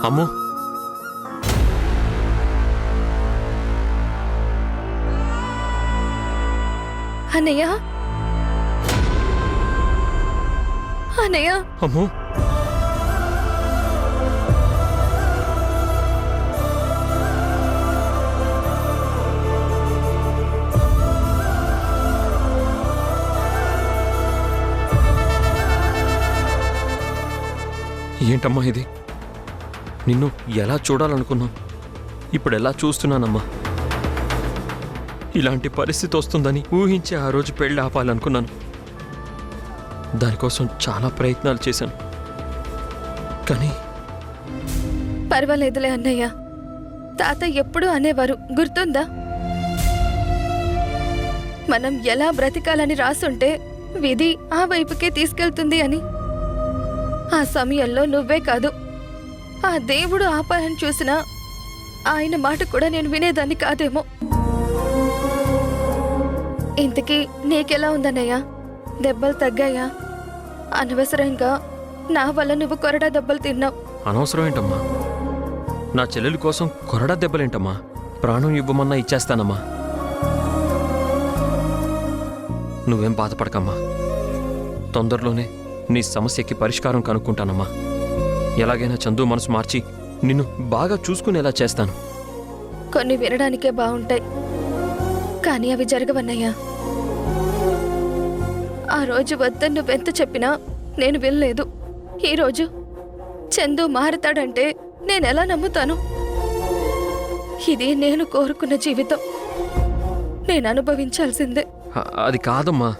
అమ్మో, అన్నయ్య, అన్నయ్య, అమ్మో, ఏంటమ్మా ఇది? నిన్ను ఎలా చూడాలనుకున్నా, ఇప్పుడు ఎలా చూస్తున్నానమ్మా? ఇలాంటి పరిస్థితి వస్తుందని ఊహించి ఆ రోజు పెళ్లి ఆపాలనుకున్నాను. దానికోసం చాలా ప్రయత్నాలు చేశాను, కానీ పర్వాలేదులే అన్నయ్య. తాత ఎప్పుడూ అనేవారు, గుర్తుందా? మనం ఎలా బ్రతికాలని రాసుంటే విధి ఆ వైపుకే తీసుకెళ్తుంది అని. ఆ సమయంలో నువ్వే కాదు, ఆ దేవుడు ఆపాలని చూసినా ఆయన మాట కూడా నేను వినేదాన్ని కాదేమో. ఇంతకీ నీకెలా ఉందన్నయ్య? దెబ్బలు తగ్గాయా? అనవసరంగా నా వల్ల నువ్వు కొరడా దెబ్బలు తిన్నావు. అనవసరం ఏంటమ్మా? నా చెల్లెలి కోసం కొరడా దెబ్బలేంటమ్మా? ప్రాణం ఇవ్వమన్నా ఇచ్చేస్తానమ్మా. నువ్వేం బాధపడకమ్మా. తొందరలోనే నీ సమస్యకి పరిష్కారం కనుక్కుంటానమ్మా. ఎలాగైనా చందు మనసు మార్చి నిన్ను బాగా చూసుకునేలా చేస్తాను. కొన్ని వినడానికే బాగుంటాయి, కానీ అవి జరగవన్నయ్యా. ఆ రోజు వద్దని నువ్వెంత చెప్పినా నేను వినలేదు. ఈరోజు చందు మారతాడంటే నేనెలా నమ్ముతాను? ఇది నేను కోరుకున్న జీవితం, నేను అనుభవించాల్సిందే. అది కాదమ్మా.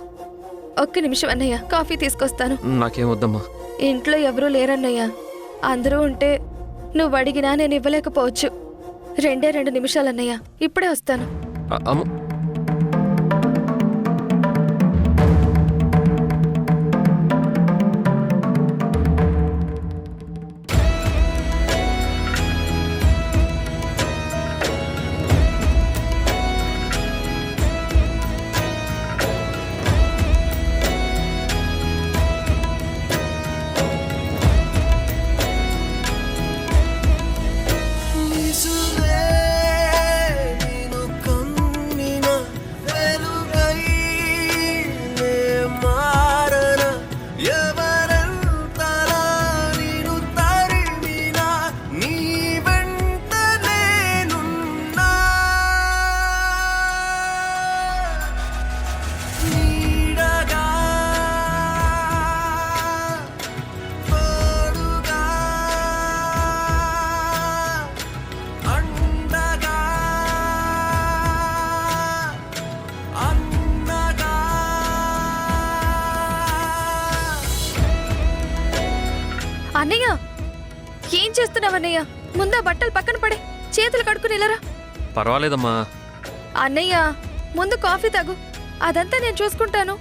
ఒక్క నిమిషం అన్నయ్య, కాఫీ తీసుకొస్తాను. నాకేమొద్దమ్మా. ఇంట్లో ఎవరూ లేరన్నయ్య. అందరూ ఉంటే నువ్వు అడిగినా నేను ఇవ్వలేకపోవచ్చు. 2 నిమిషాలన్నయ్య, ఇప్పుడే వస్తాను. అమ్మ, అన్నయ్య, ఏం చేస్తున్నావన్నయ్య? ముందా బట్టలు పక్కన పడే, చేతులు కడుక్కుని వెళ్ళరా. పర్వాలేదమ్మా. అన్నయ్య, ముందు కాఫీ తాగు, అదంతా నేను చూసుకుంటాను.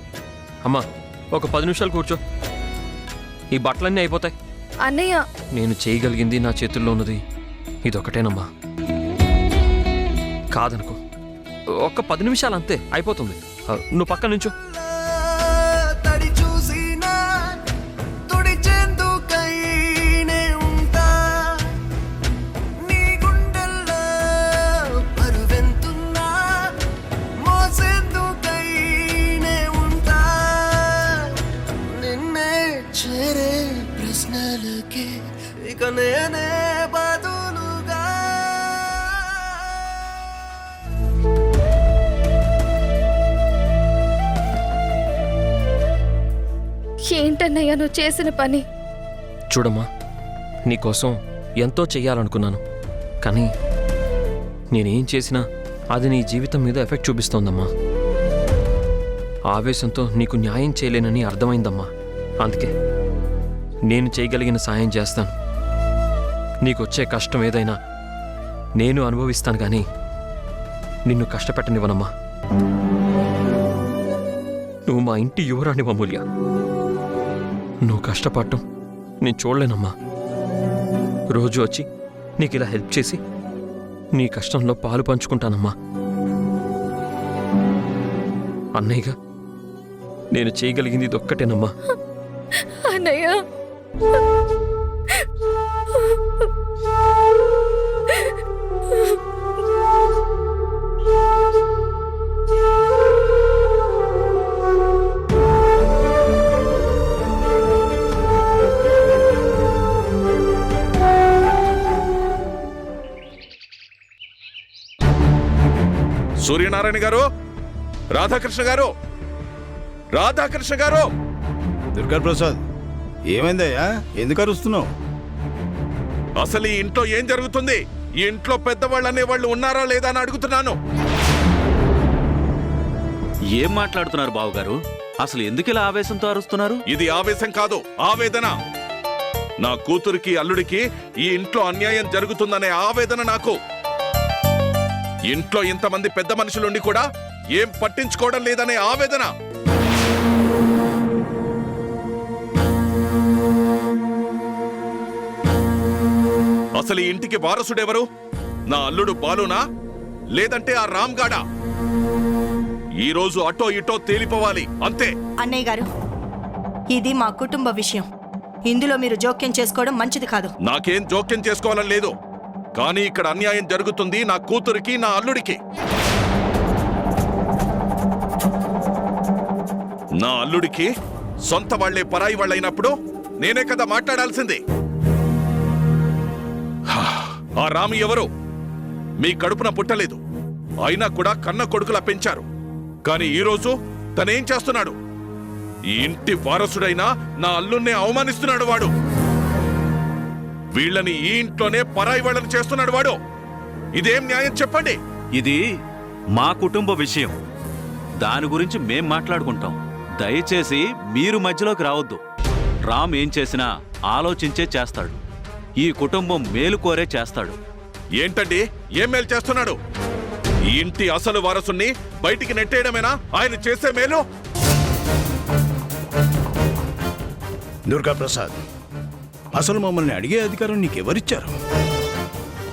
అమ్మా, ఒక 10 నిమిషాలు కూర్చో, ఈ బట్టలన్నీ అయిపోతాయి. అన్నయ్య, నేను చేయగలిగింది నా చేతుల్లో ఉన్నది ఇదొకటేనమ్మా. కాదనుకో, ఒక్క 10 నిమిషాలు అంతే, అయిపోతుంది. నువ్వు పక్క నుంచో. ఏంటన్నయ్య నువ్వు చేసిన పని? చూడమ్మా, నీకోసం ఎంతో చెయ్యాలనుకున్నాను, కానీ నేనేం చేసినా అది నీ జీవితం మీద ఎఫెక్ట్ చూపిస్తోందమ్మా. ఆవేశంతో నీకు న్యాయం చేయలేనని అర్థమైందమ్మా. అందుకే నేను చేయగలిగిన సాయం చేస్తాను. నీకొచ్చే కష్టం ఏదైనా నేను అనుభవిస్తాను, కానీ నిన్ను కష్టపెట్టనివ్వనమ్మా. నువ్వు మా ఇంటి యువరాణి అమూల్య. నువ్వు కష్టపడటం నేను చూడలేనమ్మా. రోజు వచ్చి నీకు ఇలా హెల్ప్ చేసి నీ కష్టంలో పాలు పంచుకుంటానమ్మా. అన్నయ్యగా నేను చేయగలిగింది ఇదొక్కటేనమ్మా. అన్నయ్య, సూర్యనారాయణ గారు, రాధాకృష్ణ గారు, రాధాకృష్ణ గారు. దుర్గా ప్రసాద్, ఏమైందయ్యా? ఎందుకు అరుస్తున్నావు? అసలు ఈ ఇంట్లో ఏం జరుగుతుంది? ఈ ఇంట్లో పెద్దవాళ్ళు అనేవాళ్ళు ఉన్నారా లేదా అని అడుగుతున్నాను. ఏం మాట్లాడుతున్నారు బావగారు? అసలు ఎందుకు ఇలా ఆవేశంతో అరుస్తున్నారు? ఇది ఆవేశం కాదు, ఆవేదన. నా కూతురికి అల్లుడికి ఈ ఇంట్లో అన్యాయం జరుగుతుందనే ఆవేదన నాకు. ఇంట్లో ఇంతమంది పెద్ద మనుషులుండి కూడా ఏం పట్టించుకోవడం లేదనే ఆవేదన. అసలు ఈ ఇంటికి వారసుడెవరు? నా అల్లుడు బాలునా, లేదంటే ఆ రామ్ గాడా? ఈ రోజు అటో ఇటో తేలిపోవాలి, అంతే. అన్నయ్య గారు, ఇది మా కుటుంబ విషయం. ఇందులో మీరు జోక్యం చేసుకోవడం మంచిది కాదు. నాకేం జోక్యం చేసుకోవాలని లేదు, కానీ ఇక్కడ అన్యాయం జరుగుతుంది నా కూతురికి, నా అల్లుడికి. నా అల్లుడికి సొంత వాళ్లే పరాయి వాళ్ళైనప్పుడు నేనే కదా మాట్లాడాల్సింది. ఆ రామి ఎవరు? మీ కడుపున పుట్టలేదు, అయినా కూడా కన్న కొడుకులా పెంచారు. కానీ ఈరోజు తనేం చేస్తున్నాడు? ఈ ఇంటి వారసుడైనా నా అల్లుణ్ణి అవమానిస్తున్నాడు వాడు. వీళ్ళని ఈ ఇంట్లోనే పరాయి వాళ్ళని చేస్తున్నాడు వాడు. ఇదేం న్యాయం చెప్పండి? ఇది మా కుటుంబ విషయం, దాని గురించి మేం మాట్లాడుకుంటాం. దయచేసి మీరు మధ్యలోకి రావద్దు. రామ్ ఏం చేసినా ఆలోచించే చేస్తాడు. ఈ కుటుంబం మేలు కోరే చేస్తాడు. ఏంటండి, ఏం మేలు చేస్తున్నాడు? ఈ ఇంటి అసలు వారసుని బయటికి నెట్టేయడమేనా ఆయన చేసే మేలు? దుర్గా ప్రసాద్, అసలు మమ్మల్ని అడిగే అధికారం నీకెవరిచ్చారు?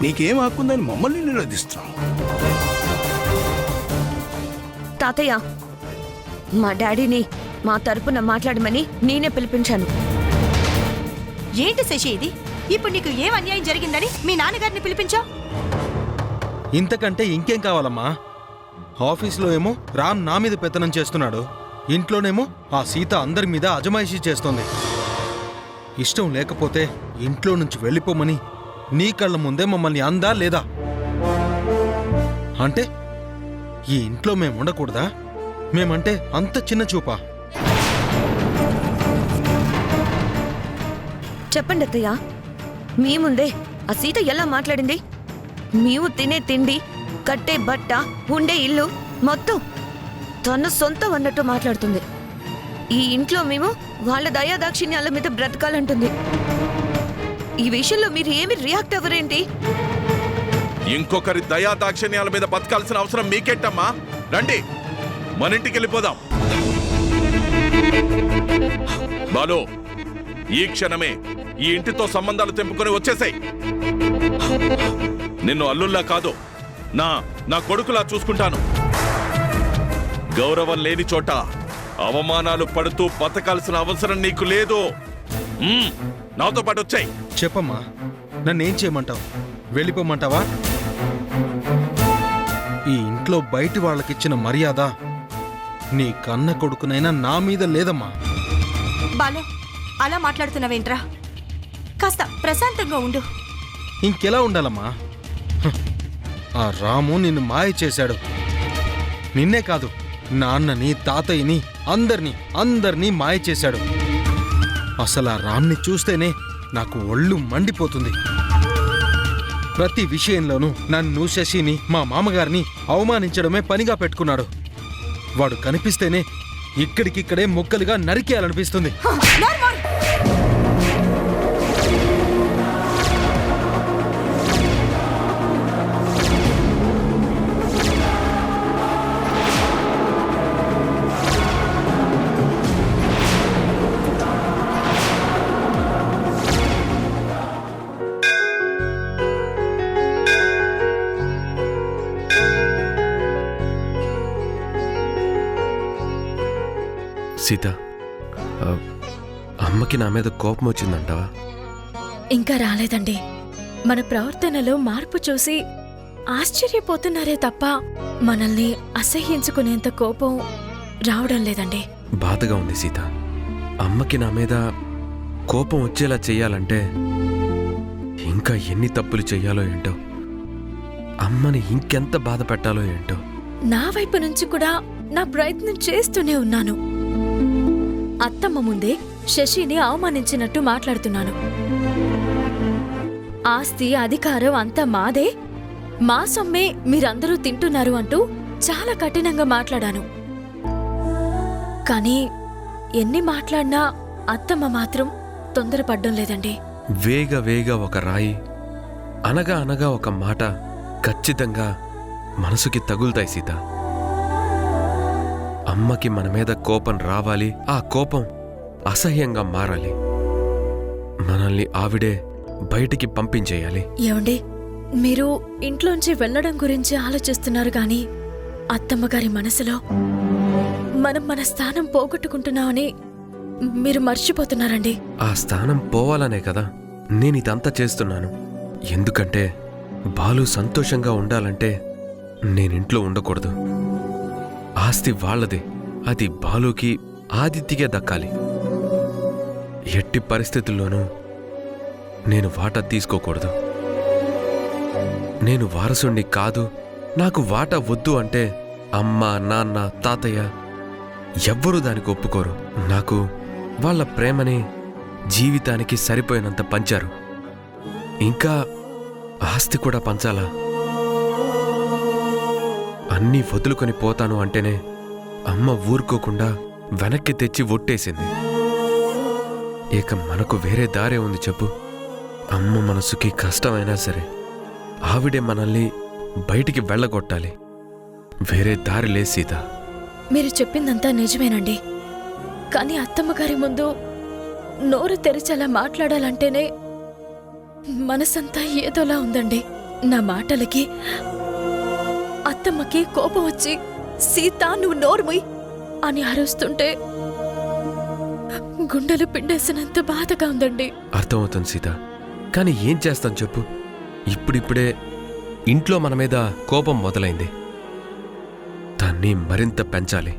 నీకేం హక్కుందని మమ్మల్ని నిరోధిస్తున్నావు? తాతయ్య, మా డాడీని మా తరపున మాట్లాడమని నేనే పిలిపించాను. ఏంటి శశి ఇది? ఇప్పుడు నీకు ఏం అన్యాయం జరిగిందని మీ నాన్నగారిని పిలిపించావు? ఇంతకంటే ఇంకేం కావాలమ్మా? ఆఫీస్లో ఏమో రామ్ నా మీద పెత్తనం చేస్తున్నాడు, ఇంట్లోనేమో ఆ సీత అందరి మీద అజమాయిషీ చేస్తోంది. ఇష్టం లేకపోతే ఇంట్లో నుంచి వెళ్ళిపోమని నీ కళ్ళ ముందే మమ్మల్ని అందా లేదా? అంటే ఈ ఇంట్లో మేము ఉండకూడదా? మేమంటే అంత చిన్న చూపా? చెప్పండి అత్తయ్య, మీ ముందే ఆ సీత ఎలా మాట్లాడింది? నీవు తినే తిండి, కట్టే బట్ట, ఉండే ఇల్లు మొత్తం తన సొంతం అన్నట్టు మాట్లాడుతుంది. ఈ ఇంట్లో మేము వాళ్ళ దయాదాక్షిణ్యాల మీద బ్రతకాలంటుంది. ఈ విషయంలో మీరు ఏమి రియాక్ట్ అవ్వరేంటి? ఇంకొకరి దయా దాక్షిణ్యాల మీద బతకాల్సిన అవసరం మీకేంటమ్మా? రండి, మన ఇంటికి వెళ్ళిపోదాం. బాలు, ఈ క్షణమే ఈ ఇంటితో సంబంధాలు తెంపుకొని వచ్చేసాయి. నిన్ను అల్లుల్లా కాదు, నా కొడుకులా చూసుకుంటాను. గౌరవం లేని చోట అవమానాలు పడుతూ బతకాల్సిన అవసరం నీకు లేదు. నాతో పాటు వచ్చాయి. చెప్పమ్మా, నన్నేం చేయమంటావు? వెళ్ళిపోమంటావా? ఈ ఇంట్లో బయటి వాళ్ళకిచ్చిన మర్యాద నీ కన్న కొడుకునైనా నా మీద లేదమ్మా. బాలు, అలా మాట్లాడుతున్నావేంట్రా? కాస్త ప్రశాంతంగా ఉండు. ఇంకెలా ఉండాలమ్మా? హ, ఆ రాము నిన్ను మాయ చేశాడు. నిన్నే కాదు, నాన్నని, తాతయ్యని, అందర్నీ మాయ చేశాడు. అసలు ఆ రామ్ని చూస్తేనే నాకు ఒళ్ళు మండిపోతుంది. ప్రతి విషయంలోనూ నన్ను, శశిని, మా మామగారిని అవమానించడమే పనిగా పెట్టుకున్నాడు. వాడు కనిపిస్తేనే ఇక్కడికిక్కడే ముక్కలుగా నరికేయాలనిపిస్తుంది. సీత, అమ్మకి నా మీద కోపం వచ్చిందంటావా? ఇంకా రాలేదండి. మన ప్రవర్తనలో మార్పు చూసి ఆశ్చర్యపోతున్నారే తప్ప మనల్ని అసహ్యించుకునేంత కోపం రావడం లేదండి. బాధగా ఉంది సీత. అమ్మకి నా మీద కోపం వచ్చేలా చెయ్యాలంటే ఇంకా ఎన్ని తప్పులు చెయ్యాలో ఏంటో, అమ్మని ఇంకెంత బాధ పెట్టాలో ఏంటో. నా వైపు నుంచి కూడా నా ప్రయత్నం చేస్తూనే ఉన్నాను. అత్తమ్మ ముందే శశిని అవమానించినట్టు మాట్లాడుతున్నాను. ఆస్తి, అధికారం అంతా మాదే, మా సొమ్మే మీరందరూ తింటున్నారు అంటూ చాలా కఠినంగా మాట్లాడాను. కానీ ఎన్ని మాట్లాడినా అత్తమ్మ మాత్రం తొందరపడ్డం లేదండి. వేగ ఒక రాయి, అనగా ఒక మాట ఖచ్చితంగా మనసుకి తగులుతాయి సీత. అమ్మకి మన మీద కోపం రావాలి, ఆ కోపం అసహ్యంగా మారాలి. మనల్ని ఆవిడే బయటికి పంపించేయాలి. ఏమండి, మీరు ఇంట్లోంచి వెళ్లడం గురించి ఆలోచిస్తున్నారు గాని అత్తమ్మగారి మనసులో మనం మన స్థానం పోగొట్టుకుంటున్నామని మీరు మర్చిపోతున్నారండి. ఆ స్థానం పోవాలనే కదా నేనిదంతా చేస్తున్నాను. ఎందుకంటే బాలు సంతోషంగా ఉండాలంటే నేనింట్లో ఉండకూడదు. ఆస్తి వాళ్లదే, అది బాలుకి, ఆదిత్యకే దక్కాలి. ఎట్టి పరిస్థితుల్లోనూ నేను వాటా తీసుకోకూడదు. నేను వారసుణ్ణి కాదు, నాకు వాటా వద్దు అంటే అమ్మ, నాన్న, తాతయ్య ఎవ్వరూ దానికి ఒప్పుకోరు. నాకు వాళ్ళ ప్రేమని జీవితానికి సరిపోయినంత పంచారు, ఇంకా ఆస్తి కూడా పంచాలా? అన్నీ వదులుకొని పోతాను అంటేనే అమ్మ ఊరుకోకుండా వెనక్కి తెచ్చి ఒట్టేసింది. ఇక మనకు వేరే దారే ఉంది చెప్పు? అమ్మ మనసుకి కష్టమైనా సరే ఆవిడే మనల్ని బయటికి వెళ్ళగొట్టాలి. వేరే దారి లేదు సీత. మీరు చెప్పిందంతా నిజమేనండి. కానీ అత్తమ్మగారి ముందు నోరు తెరిచేలా మాట్లాడాలంటేనే మనసంతా ఏదోలా ఉందండి. నా మాటలకి అత్తమ్మకి కోపం వచ్చి సీత నువ్వు నోర్ముయ్ అని అరుస్తుంటే గుండెలు పిండేసినంత బాధగా ఉందండి. అర్థమవుతుంది సీత, కానీ ఏం చేస్తాం చెప్పు? ఇప్పుడిప్పుడే ఇంట్లో మన మీద కోపం మొదలైంది. దాన్ని మరింత పెంచాలి,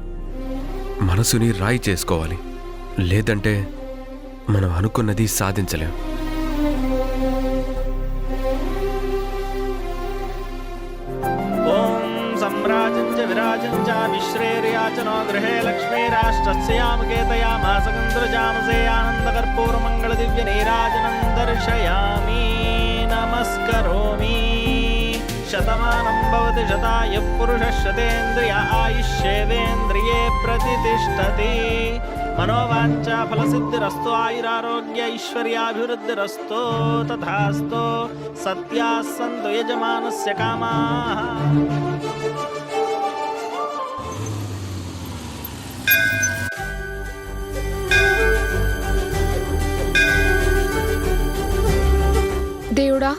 మనసుని రాయి చేసుకోవాలి. లేదంటే మనం అనుకున్నది సాధించలేం. విరాజంచ విశ్రేర్యాచనో గృహే లక్ష్మీరాష్ట్రస్యామకేతయామాసగంధ్రజామసే ఆనందకర్పూరమంగళ దివ్య నీరాజనం దర్శయామి. నమస్కరోమి. శతమానం భవతి శతాయుః పురుషः శతేంద్రియ ఆయుష్యేవేంద్రియే ప్రతిష్ఠతి. మనోవాంఛా ఫలసిద్ధిరస్తు. ఆయురారోగ్య ఐశ్వర్యాభివృద్ధిరస్తు. తథాస్తు. సత్యాः సంతు యజమానస్య కామాः. దేవుడా,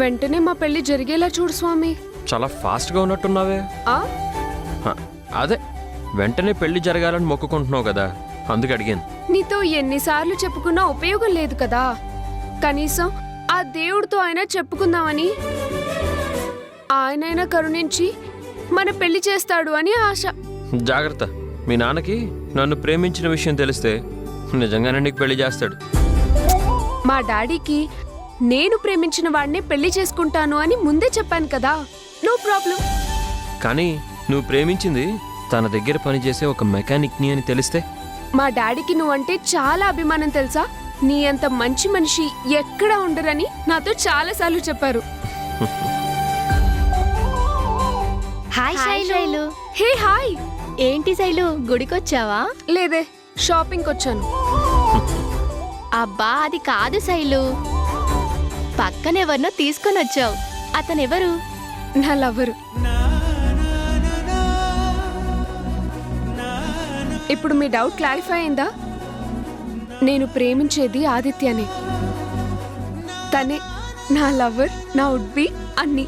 వెంటనే మా పెళ్లి జరిగేలా చూడు స్వామి. చాలా ఫాస్ట్గా ఉన్నట్టున్నావే. అదే వెంటనే పెళ్లి జరగాలని మొక్కుకుంటున్నావు కదా, అందుకు అడిగాను. నీతో ఎన్నిసార్లు చెప్పుకున్నా ఉపయోగం లేదు కదా. కనీసం ఆ దేవుడితో అయినా చెప్పుకుందామని, ఆయనైనా కరుణించి మన పెళ్లి చేస్తాడు అని ఆశ. జాగ్రత్త, మీ నాన్నకి నన్ను ప్రేమించిన విషయం తెలిస్తే నిజంగానే నీకు పెళ్లి చేస్తాడు. మా డాడీకి నేను ప్రేమించిన వాడినే పెళ్లి చేసుకుంటాను అని ముందే చెప్పాను కదా, నో ప్రాబ్లం. కానీ నువ్వు ప్రేమించింది తన దగ్గర పనిచేసే ఒక మెకానిక్ని అని తెలిస్తే మా డాడీకి నువ్వంటే చాలా అభిమానం తెలుసా? నీ అంత మంచి మనిషి ఎక్కడా ఉండరని నాతో చాలాసార్లు చెప్పారు. హాయ్ శైలు. Hey hi. ఏంటి శైలు, గుడికొచ్చావా? లేదే, షాపింగ్కి వచ్చాను. అబ్బా అది కాదు శైలు, పక్కనెవరినో తీసుకొని వచ్చావు. అతనెవరు? నా లవ్వరు. ఇప్పుడు మీ డౌట్ క్లారిఫై అయిందా? నేను ప్రేమించేది ఆదిత్యనే. తనే నా లవ్వర్, నా వుడ్ బి అన్ని.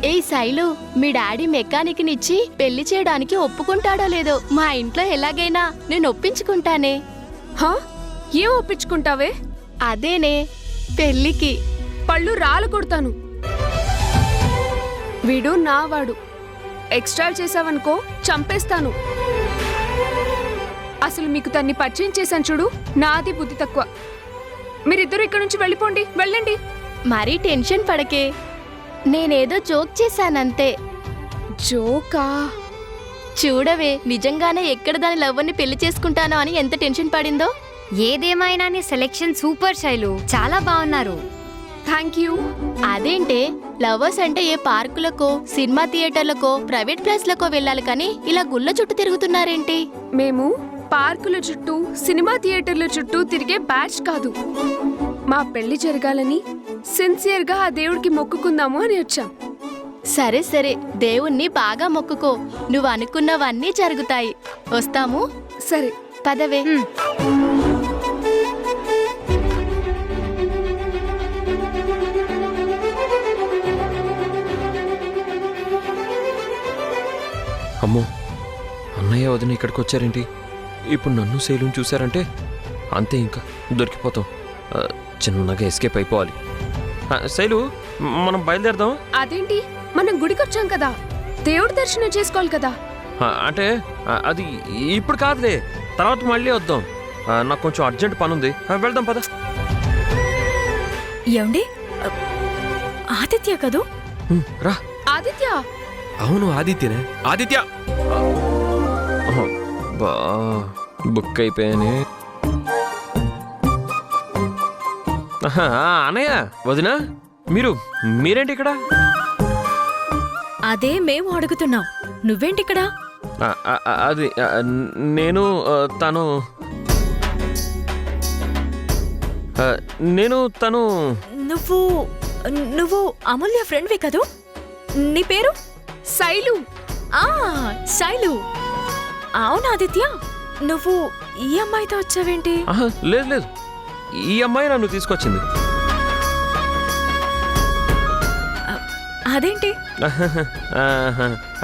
ఏ శైలు, మీ డాడీ మెకానిక్నిచ్చి పెళ్లి చేయడానికి ఒప్పుకుంటాడో లేదో మా ఇంట్లో ఎలాగైనా నేను ఒప్పించుకుంటానే. హా? ఏం ఒప్పించుకుంటావే? అదేనే, పెళ్లికి. పళ్ళు రాలు కొడతాను. వీడు నావాడు. ఎక్స్ట్రా చేసావనుకో చంపేస్తాను. అసలు మీకు తన్ని పరిచయం చేశాను చూడు, నాది బుద్ధి తక్కువ. మీరిద్దరు ఇక్కడి నుంచి వెళ్ళిపోండి, వెళ్ళండి. మరీ టెన్షన్ పడకే, నేనేదో జోక్ చేశానంతే. జోకా? చూడవే, నిజంగానే ఎక్కడ దాని లవ్వర్ని పెళ్లి చేసుకుంటానో అని ఎంత టెన్షన్ పడిందో. ఏదేమైనా నీ సెలెక్షన్ సూపర్ శైలు, చాలా బాగున్నారు. Thank you. అదేంటే, లవర్స్ అంటే ఏ పార్కులకో, సినిమా థియేటర్లకో, ప్రైవేట్ ప్లేస్లకో వెళ్ళాలి కానీ ఇలా గుళ్ళ చుట్టూ తిరుగుతున్నారేంటి? మేము పార్కుల చుట్టూ, సినిమా థియేటర్ల చుట్టూ తిరిగే బ్యాచ్ కాదు. మా పెళ్లి జరగాలని సిన్సియర్గా ఆ దేవుడికి మొక్కుకుందాము అని వచ్చాం. సరే సరే, దేవుణ్ణి బాగా మొక్కుకో, నువ్వు అనుకున్నవన్నీ జరుగుతాయి. వస్తాము. సరే పదవే. అమ్మో, అన్నయ్య వదిన ఇక్కడికి వచ్చారేంటి? ఇప్పుడు నన్ను శైలుని చూశారంటే అంతే, ఇంకా దొరికిపోతాం. చిన్నగా ఎస్కేప్ అయిపోవాలి. శైలు, మనం బయలుదేరదాం. అదేంటి, మనం గుడికొచ్చాం కదా, దేవుడి దర్శనం చేసుకోవాలి కదా. అంటే అది ఇప్పుడు కాదులే, తర్వాత మళ్ళీ వద్దాం. నాకు కొంచెం అర్జెంట్ పని ఉంది, వెళ్దాం పద. ఏమండి, ఆదిత్య కదూ? రా. ఆదిత్య? అవును, ఆదిత్యనే. ఆదిత్య బా, బుక్ అయిపోయానే. అన్నయ్య వదినా, మీరేంటి ఇక్కడ? అదే మేము అడుగుతున్నాం, నువ్వేంటిక్కడ? అది నేను తను నువ్వు నువ్వు అమూల్య ఫ్రెండ్వి కదూ? నీ పేరు? శైలు. శైలు. అవును ఆదిత్య, నువ్వు ఈ అమ్మాయితో వచ్చావేంటి? లేదు లేదు, ఈ అమ్మాయి నన్ను తీసుకొచ్చింది. అదేంటి?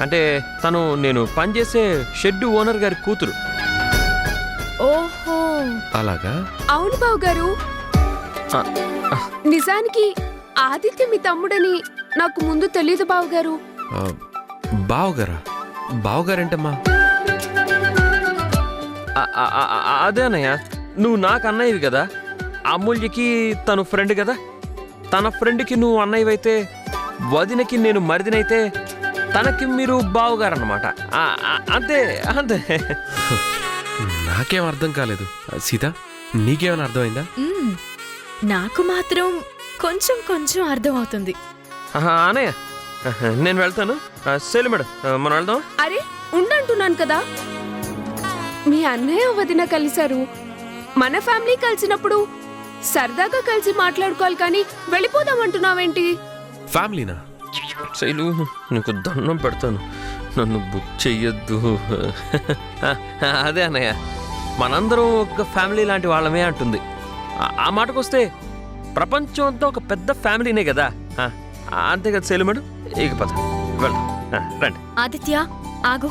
అంటే తను నేను పనిచేసే షెడ్ ఓనర్ గారి కూతురు. ఓహో, అలాగా? అవును బావగారు. నిజానికి ఆదిత్య మీ తమ్ముడని నాకు ముందు తెలీదు బావగారు. బావగారా? బావగారేంటమ్మా? అదే అన్నయ్య, నువ్వు నాకు అన్నయ్యవి కదా, అమూల్యకి తను ఫ్రెండ్ కదా, తన ఫ్రెండ్కి నువ్వు అన్నయ్యవైతే, వదినకి నేను మరిదినైతే, తనకి మీరు బావగారు అన్నమాట. అంతే అంతే. నాకేం అర్థం కాలేదు. సీత, నీకేమైనా అర్థమైందా? నాకు మాత్రం కొంచెం కొంచెం అర్థం అవుతుంది. అన్నయ్య, నేను వెళ్తాను. శైలు మేడం, మనం వెళ్దాం. అరే ఉండంటున్నాను కదా, మీ అన్నయ్య వదిన కలిశారు, మన ఫ్యామిలీ కలిసినప్పుడు సరదాగా కలిసి మాట్లాడుకోవాలి కానీ వెళ్ళిపోదామంటున్నావేంటి? ఫ్యామిలీనా? శైలు, నీకు దండం పెడతాను, నన్ను బుక్ చెయ్యొద్దు. అదే అన్నయ్య, మనందరం ఒక ఫ్యామిలీ లాంటి వాళ్ళమే అంటుంది. ఆ మాటకొస్తే ప్రపంచం అంతా ఒక పెద్ద ఫ్యామిలీనే కదా. అంతే కదా శైలు మేడం? ఇక పద వెళ్దాం, రండి. ఆదిత్య ఆగు,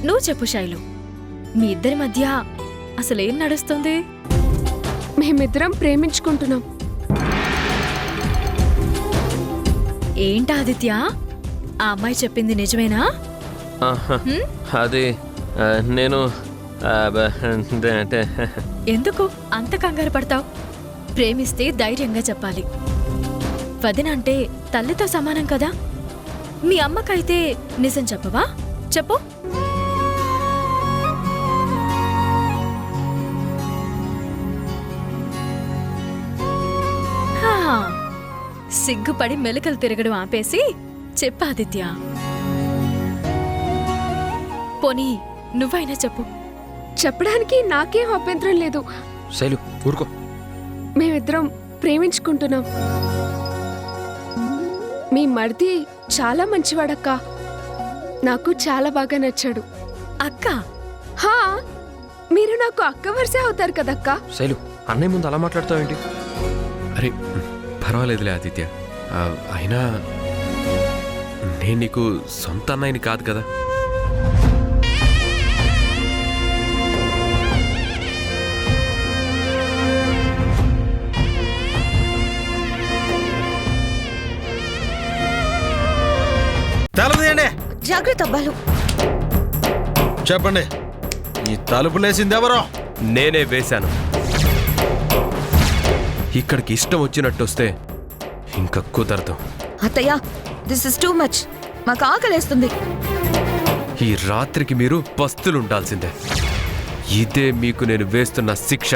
నువ్వు చెప్పు శైలు, మీ ఇద్దరి మధ్య అసలేం నడుస్తుంది? మేమిద్దరం ప్రేమించుకుంటున్నాం. ఏంటి ఆదిత్య, ఆ అమ్మాయి చెప్పింది నిజమేనా? అది నేను ఎందుకు అంత కంగారు పడతావు? ప్రేమిస్తే ధైర్యంగా చెప్పాలి. వదిన అంటే తల్లితో సమానం కదా. మీ అమ్మకైతే నిజం చెప్పవా? చెప్పు. సిగ్గుపడి మెలకలు తిరగడం ఆపేసి చెప్పు ఆదిత్య. పోనీ నువ్వైనా చెప్పు. చెప్పడానికి నాకేం అభ్యంతరం లేదు. శైలు ఊరుకో. మేమిద్దరం ప్రేమించుకుంటున్నాం. మీ మరిది చాలా మంచివాడక్క. నాకు చాలా బాగా నచ్చాడు. అక్క హా, మీరు నాకు అక్క వరుసే అవుతారు కదక్క. శైలు అన్నయ్య ముందు అలా మాట్లాడతావేంటి? అరే పర్వాలేదులే ఆదిత్య. అయినా నేను నీకు సొంత అన్నయ్యని కాదు కదా. తెలదేయండి. జాగ్రత్త అబ్బాలు. చెప్పండి, ఈ తలుపులేసింది ఎవరో? నేనే వేశాను. ఇక్కడికి ఇష్టం వచ్చినట్టు వస్తే ఇంకా కుదరదు. అత్తయ్య, దిస్ ఇస్ టూ మచ్. మాకు ఆకలేస్తుంది. ఈ రాత్రికి మీరు పస్తులుండాల్సిందే. ఇదే మీకు నేను వేస్తున్న శిక్ష.